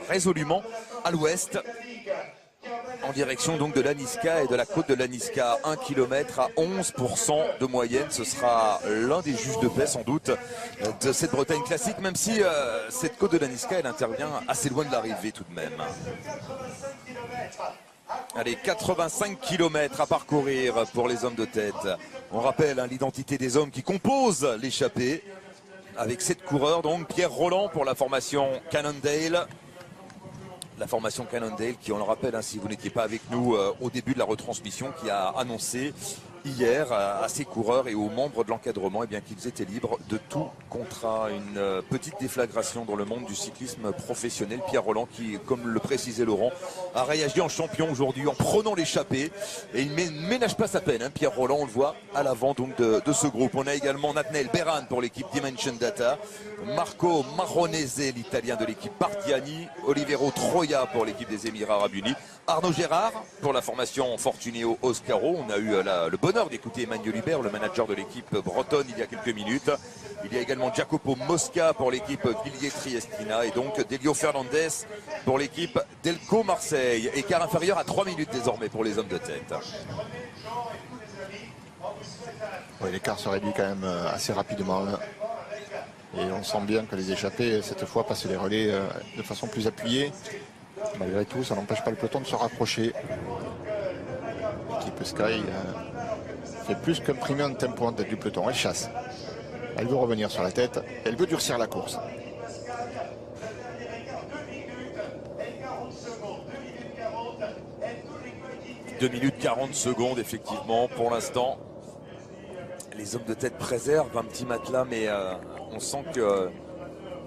résolument à l'ouest, en direction donc de l'Aniska et de la côte de l'Aniska. 1 km à 11% de moyenne. Ce sera l'un des juges de paix sans doute de cette Bretagne classique, même si cette côte de l'Aniska elle intervient assez loin de l'arrivée tout de même. Allez, 85 km à parcourir pour les hommes de tête. On rappelle l'identité des hommes qui composent l'échappée, avec 7 coureurs, donc Pierre Rolland pour la formation Cannondale. La formation Cannondale qui, on le rappelle, si vous n'étiez pas avec nous au début de la retransmission, qui a annoncé hier à ses coureurs et aux membres de l'encadrement qu'ils étaient libres de tout contrat. Une petite déflagration dans le monde du cyclisme professionnel. Pierre Rolland qui, comme le précisait Laurent, a réagi en champion aujourd'hui en prenant l'échappée. Et il ne ménage pas sa peine. Pierre Rolland, on le voit à l'avant donc de ce groupe. On a également Nathanael Beran pour l'équipe Dimension Data. Marco Maronese, l'italien de l'équipe Partiani. Olivero Troia pour l'équipe des Émirats Arabes Unis. Arnaud Gérard pour la formation Fortuneo Oscaro. On a eu le bonheur d'écouter Emmanuel Hubert, le manager de l'équipe bretonne, il y a quelques minutes. Il y a également Jacopo Mosca pour l'équipe Villiers Triestina et donc Delio Fernandez pour l'équipe Delco Marseille. Écart inférieur à 3 minutes désormais pour les hommes de tête. Oui, l'écart se réduit quand même assez rapidement là. Et on sent bien que les échappés cette fois passent les relais de façon plus appuyée. Malgré tout, ça n'empêche pas le peloton de se rapprocher. L'équipe Sky fait plus qu'imprimer un tempo en tête du peloton. Elle chasse. Elle veut revenir sur la tête. Elle veut durcir la course. « 2 minutes 40 secondes effectivement pour l'instant. Les hommes de tête préservent un petit matelas, mais on sent que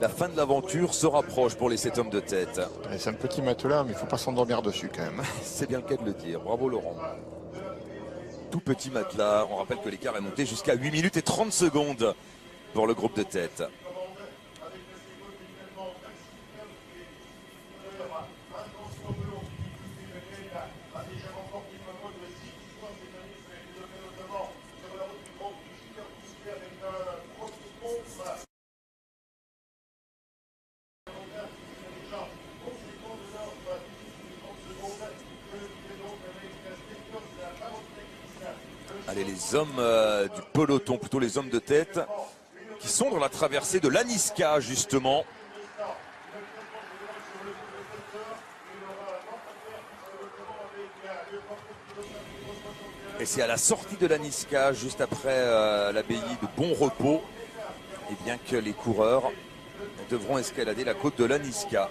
la fin de l'aventure se rapproche pour les 7 hommes de tête. C'est un petit matelas, mais il ne faut pas s'endormir dessus quand même. C'est bien le cas de le dire. Bravo Laurent. Tout petit matelas. On rappelle que l'écart est monté jusqu'à 8 minutes et 30 secondes pour le groupe de tête. Allez, les hommes du peloton, plutôt les hommes de tête, qui sont dans la traversée de l'Aniska, justement. Et c'est à la sortie de l'Aniska, juste après l'abbaye de Bon Repos, et bien que les coureurs devront escalader la côte de l'Aniska.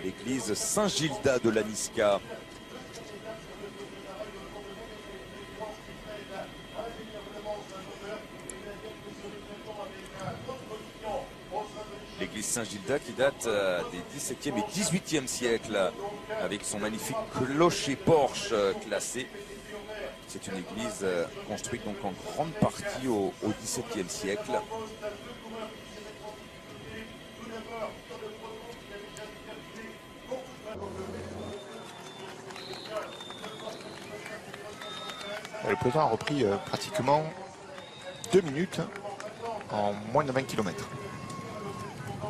L'église Saint-Gilda de l'Aniska. L'église Saint-Gilda qui date des 17e et 18e siècles avec son magnifique clocher-porche classé. C'est une église construite donc en grande partie au XVIIe siècle. Le peloton a repris pratiquement 2 minutes en moins de 20 km.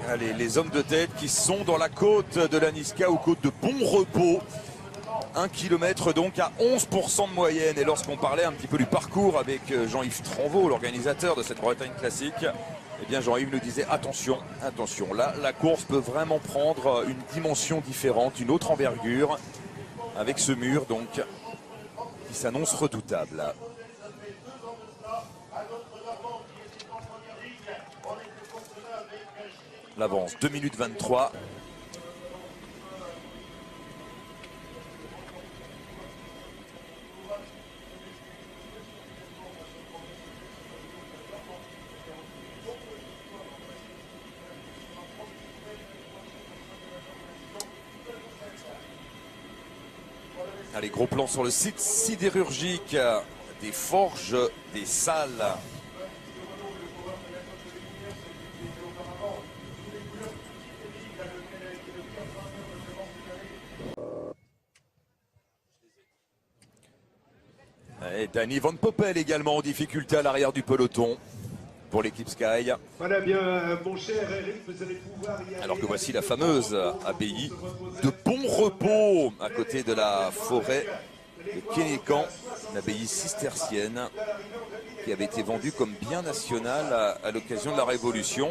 Allez, les hommes de tête qui sont dans la côte de l'Aniska ou côte de Bon Repos. 1 km donc à 11% de moyenne. Et lorsqu'on parlait un petit peu du parcours avec Jean-Yves Tranvaux, l'organisateur de cette Bretagne classique, eh bien Jean-Yves nous disait attention, attention. Là, la course peut vraiment prendre une dimension différente, une autre envergure, avec ce mur donc qui s'annonce redoutable. L'avance, 2 minutes 23. Allez, gros plan sur le site sidérurgique des Forges des Salles. Et Danny Van Poppel également en difficulté à l'arrière du peloton pour l'équipe Sky. Voilà bien, mon cher Eric, vous allez pouvoir y aller. Alors que voici la fameuse abbaye de Bon Repos, à côté de la forêt de Kénécan, une abbaye cistercienne qui avait été vendue comme bien national à l'occasion de la Révolution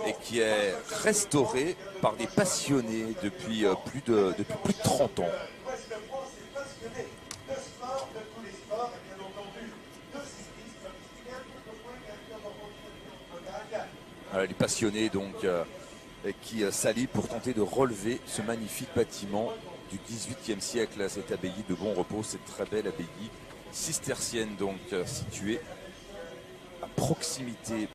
et qui est restaurée par des passionnés depuis plus de 30 ans. Les passionnés donc qui s'allient pour tenter de relever ce magnifique bâtiment du XVIIIe siècle, cette abbaye de Bon Repos, cette très belle abbaye cistercienne donc située à proximité